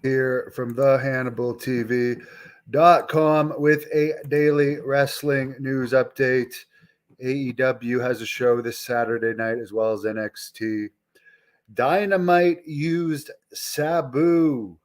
here from the HannibalTV.com with a daily wrestling news update. AEW has a show this Saturday night as well as NXT. Dynamite used Sabu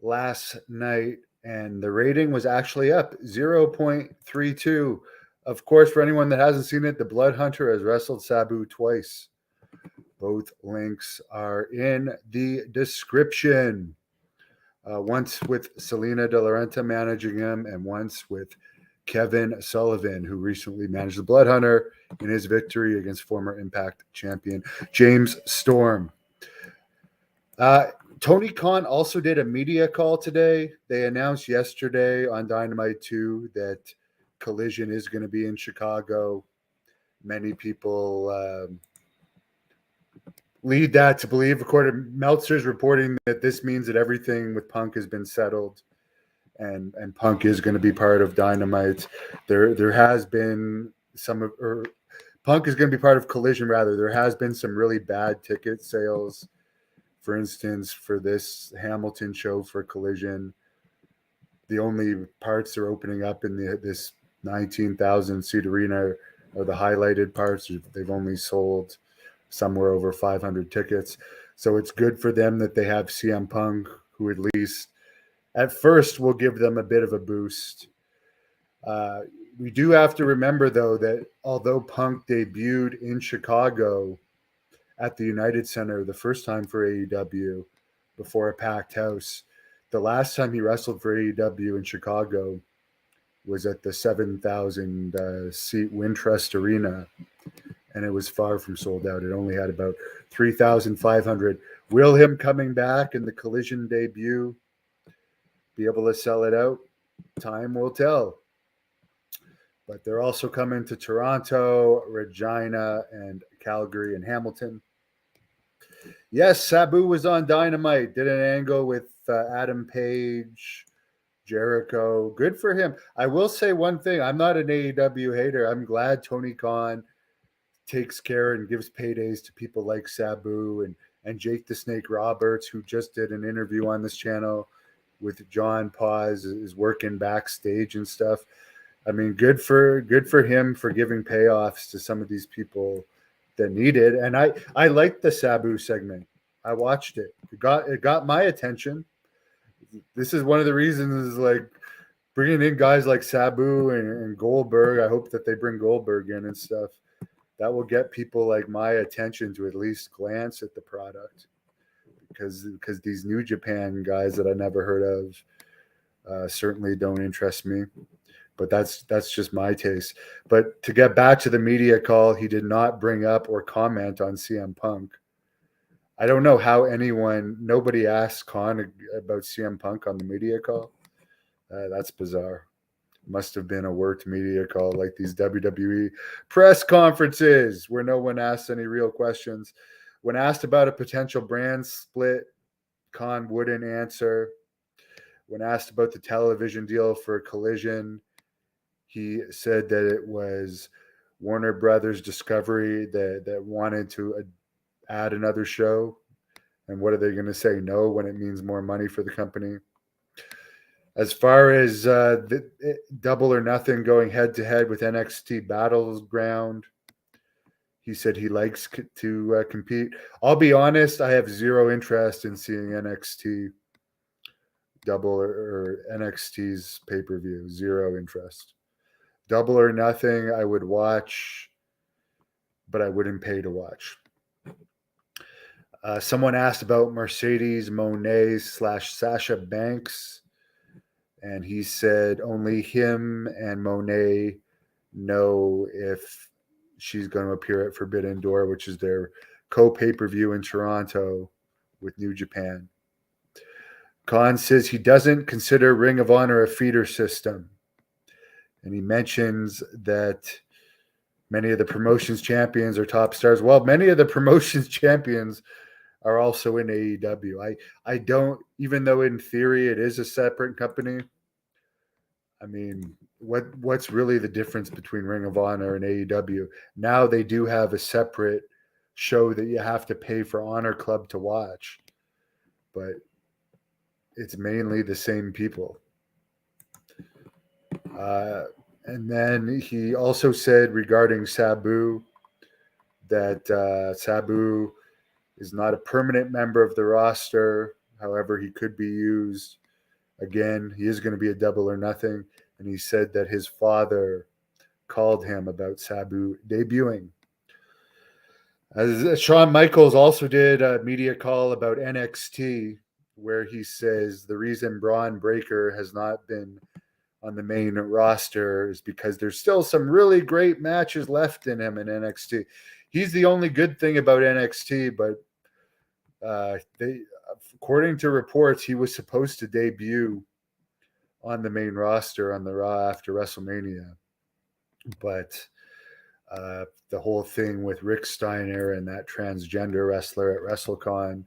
last night, and the rating was actually up 0.32. Of course, for anyone that hasn't seen it, the Blood Hunter has wrestled Sabu twice. Both links are in the description. Once with Selena De Laurenta managing him, and once with Kevin Sullivan, who recently managed the Blood Hunter in his victory against former Impact champion James Storm. Tony Khan also did a media call today. They announced yesterday on Dynamite 2 that Collision is going to be in Chicago. Many people lead that to believe, according to Meltzer's reporting, that this means that everything with Punk has been settled, and Punk is going to be part of Dynamite. There has been Punk is going to be part of Collision. Rather, there has been some really bad ticket sales. For instance, for this Hamilton show for Collision, the only parts they're opening up in this 19,000 seat arena are the highlighted parts. They've only sold somewhere over 500 tickets. So it's good for them that they have CM Punk, who at least at first will give them a bit of a boost. We do have to remember, though, that although Punk debuted in Chicago at the United Center the first time for AEW before a packed house, the last time he wrestled for AEW in Chicago was at the 7,000 seat Wintrust Arena, and it was far from sold out. It only had about 3,500. Will him coming back in the Collision debut be able to sell it out? Time will tell. But they're also coming to Toronto, Regina, and Calgary and Hamilton. Yes, Sabu was on Dynamite, did an angle with Adam Page, Jericho. Good for him. I will say one thing. I'm not an AEW hater. I'm glad Tony Khan takes care and gives paydays to people like Sabu and Jake the Snake Roberts, who just did an interview on this channel with John Paz, is working backstage and stuff. I mean, good for him for giving payoffs to some of these people that need it. And I liked the Sabu segment. I watched it. It got my attention. This is one of the reasons, like, bringing in guys like Sabu and Goldberg. I hope that they bring Goldberg in and stuff. That will get people like my attention to at least glance at the product, because these New Japan guys that I never heard of certainly don't interest me. But that's just my taste. But to get back to the media call, he did not bring up or comment on CM Punk. I don't know how nobody asked Khan about CM Punk on the media call. That's bizarre. Must have been a worked media call, like these WWE press conferences where no one asks any real questions. When asked about a potential brand split, Khan wouldn't answer. When asked about the television deal for Collision, he said that it was Warner Brothers Discovery that wanted to add another show. And what are they going to say? No, when it means more money for the company. As far as Double or Nothing going head to head with NXT Battleground, he said he likes to compete. I'll be honest, I have zero interest in seeing NXT Double or NXT's pay-per-view. Zero interest. Double or Nothing, I would watch, but I wouldn't pay to watch. Someone asked about Mercedes Moné / Sasha Banks, and he said only him and Moné know if she's going to appear at Forbidden Door, which is their co-pay-per-view in Toronto with New Japan. Khan says he doesn't consider Ring of Honor a feeder system. And he mentions that many of the promotions champions are top stars. Well, many of the promotions champions are also in AEW. I don't, even though in theory it is a separate company, I mean, what's really the difference between Ring of Honor and AEW? Now they do have a separate show that you have to pay for Honor Club to watch. But it's mainly the same people. And then he also said regarding Sabu that Sabu is not a permanent member of the roster. However, he could be used. Again, he is going to be a double or nothing. And he said that his father called him about Sabu debuting. As Shawn Michaels also did a media call about NXT, where he says the reason Braun Breaker has not been on the main roster is because there's still some really great matches left in him in NXT. He's the only good thing about NXT, but according to reports, he was supposed to debut on the main roster on the Raw after WrestleMania, but the whole thing with Rick Steiner and that transgender wrestler at WrestleCon,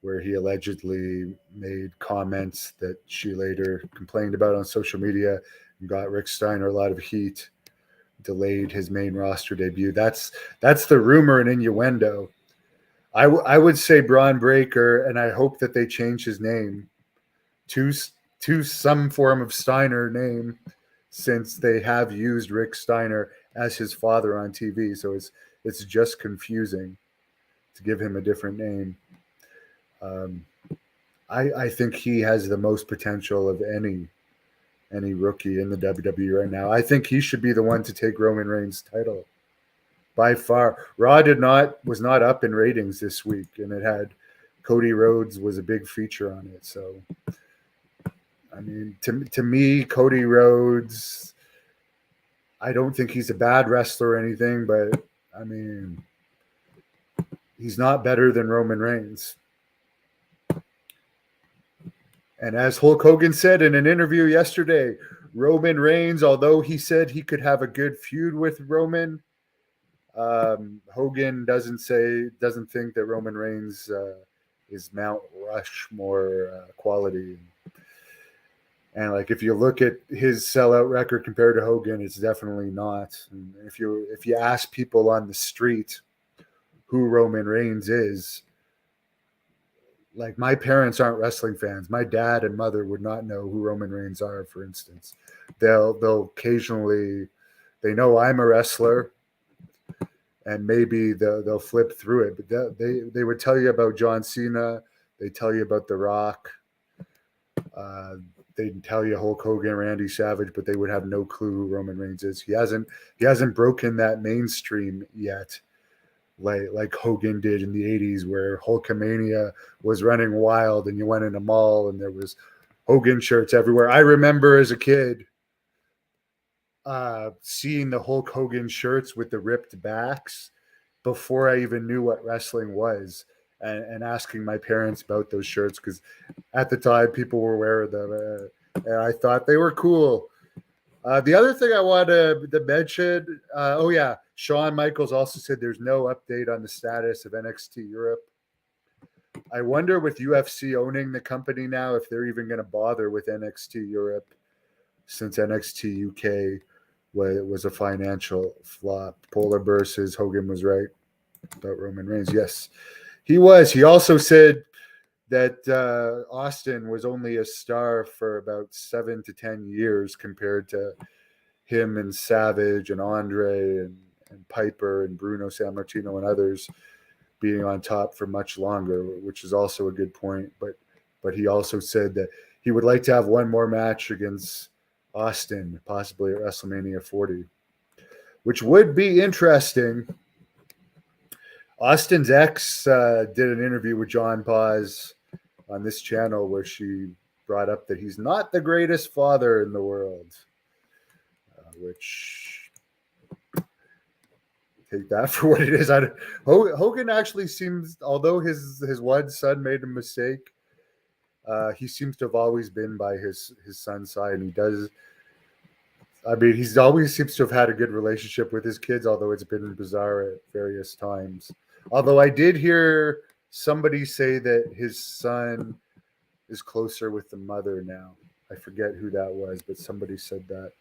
where he allegedly made comments that she later complained about on social media and got Rick Steiner a lot of heat, delayed his main roster debut. That's the rumor and innuendo. I would say Braun Breaker, and I hope that they change his name to some form of Steiner name, since they have used Rick Steiner as his father on TV. So it's just confusing to give him a different name. I think he has the most potential of any rookie in the WWE right now. I think he should be the one to take Roman Reigns' title by far. Raw was not up in ratings this week, and it had Cody Rhodes was a big feature on it. So, I mean, to me, Cody Rhodes, I don't think he's a bad wrestler or anything, but I mean, he's not better than Roman Reigns. And as Hulk Hogan said in an interview yesterday, Roman Reigns, although he said he could have a good feud with Roman, Hogan doesn't think that Roman Reigns is Mount Rushmore quality. And like, if you look at his sellout record compared to Hogan, it's definitely not. And if you ask people on the street who Roman Reigns is, like, my parents aren't wrestling fans. My dad and mother would not know who Roman Reigns are, for instance. They'll occasionally, they know I'm a wrestler, and maybe they'll flip through it. But they would tell you about John Cena. They tell you about The Rock. They'd tell you Hulk Hogan, Randy Savage, but they would have no clue who Roman Reigns is. He hasn't broken that mainstream yet, like Hogan did in the 80s, where Hulkamania was running wild and you went in a mall and there was Hogan shirts everywhere. I remember as a kid seeing the Hulk Hogan shirts with the ripped backs before I even knew what wrestling was, and asking my parents about those shirts, because at the time people were wearing them, and I thought they were cool. The other thing I wanted to mention, Shawn Michaels also said there's no update on the status of NXT Europe. I wonder, with UFC owning the company now, if they're even going to bother with NXT Europe, since NXT UK was a financial flop. Polar Bear says Hogan was right about Roman Reigns. Yes, he was. He also said that Austin was only a star for about 7 to 10 years compared to him and Savage and Andre and Piper and Bruno Sammartino and others being on top for much longer, which is also a good point. But he also said that he would like to have one more match against Austin, possibly at WrestleMania 40, which would be interesting. Austin's ex did an interview with John Paz on this channel where she brought up that he's not the greatest father in the world, which, take that for what it is. Hogan actually seems, although his one son made a mistake, he seems to have always been by his son's side, and he does. I mean, he's always seems to have had a good relationship with his kids, although it's been bizarre at various times. Although I did hear somebody say that his son is closer with the mother now. I forget who that was, but somebody said that.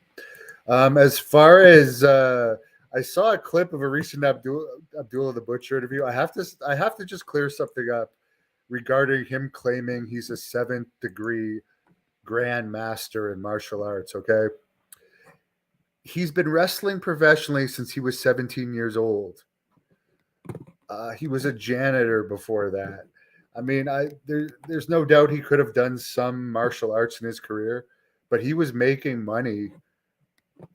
As far as I saw a clip of a recent Abdullah the Butcher interview. I have to just clear something up. regarding him claiming he's a 7th degree Grand Master in martial arts, okay? He's been wrestling professionally since he was 17 years old. He was a janitor before that. I mean, there's no doubt he could have done some martial arts in his career, but he was making money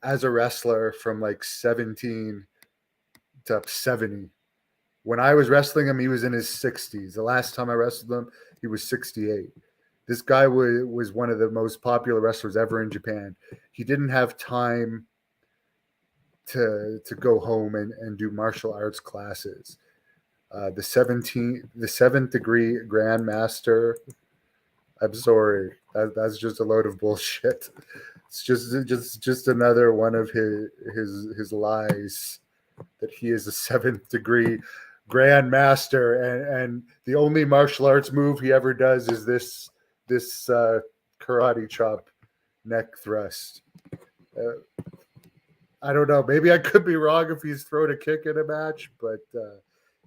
as a wrestler from like 17 to 70. When I was wrestling him, he was in his 60s. The last time I wrestled him, he was 68. This guy was one of the most popular wrestlers ever in Japan. He didn't have time to go home and do martial arts classes. The 7th degree Grandmaster. I'm sorry, that's just a load of bullshit. It's just another one of his lies that he is a 7th degree Grandmaster, and the only martial arts move he ever does is this karate chop neck thrust. I don't know. Maybe I could be wrong if he's thrown a kick in a match, but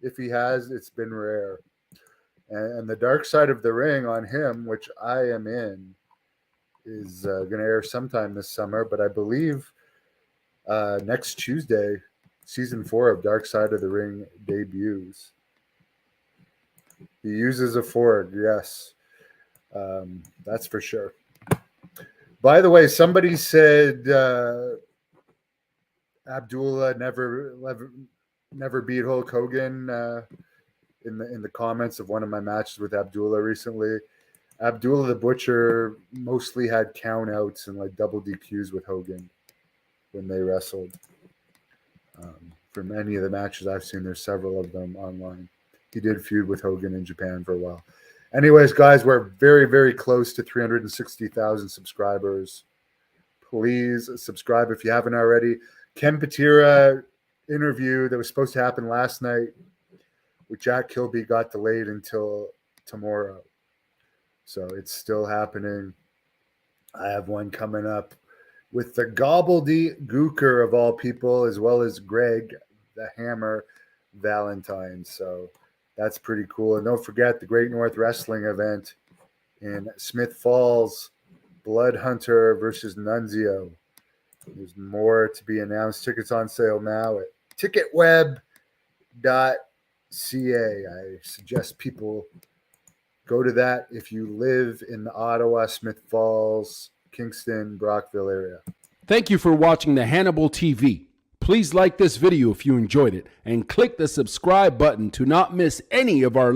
if he has, it's been rare. And the Dark Side of the Ring on him, which I am in, is going to air sometime this summer. But I believe next Tuesday, season 4 of Dark Side of the Ring debuts. He uses a fork, yes. That's for sure. By the way, somebody said Abdullah never beat Hulk Hogan in the comments of one of my matches with Abdullah recently. Abdullah the Butcher mostly had count outs and like double DQs with Hogan when they wrestled. From any of the matches I've seen, there's several of them online. He did feud with Hogan in Japan for a while. Anyways, guys, we're very, very close to 360,000 subscribers. Please subscribe if you haven't already. Ken Patera interview that was supposed to happen last night with Jack Kilby got delayed until tomorrow. So it's still happening. I have one coming up with the gobbledygooker of all people, as well as Greg the Hammer Valentine. So that's pretty cool. And don't forget the Great North Wrestling event in Smith Falls, Blood Hunter versus Nunzio. There's more to be announced. Tickets on sale now at ticketweb.ca. I suggest people go to that if you live in the Ottawa, Smith Falls, Kingston, Brockville area. Thank you for watching the Hannibal TV. Please like this video if you enjoyed it and click the subscribe button to not miss any of our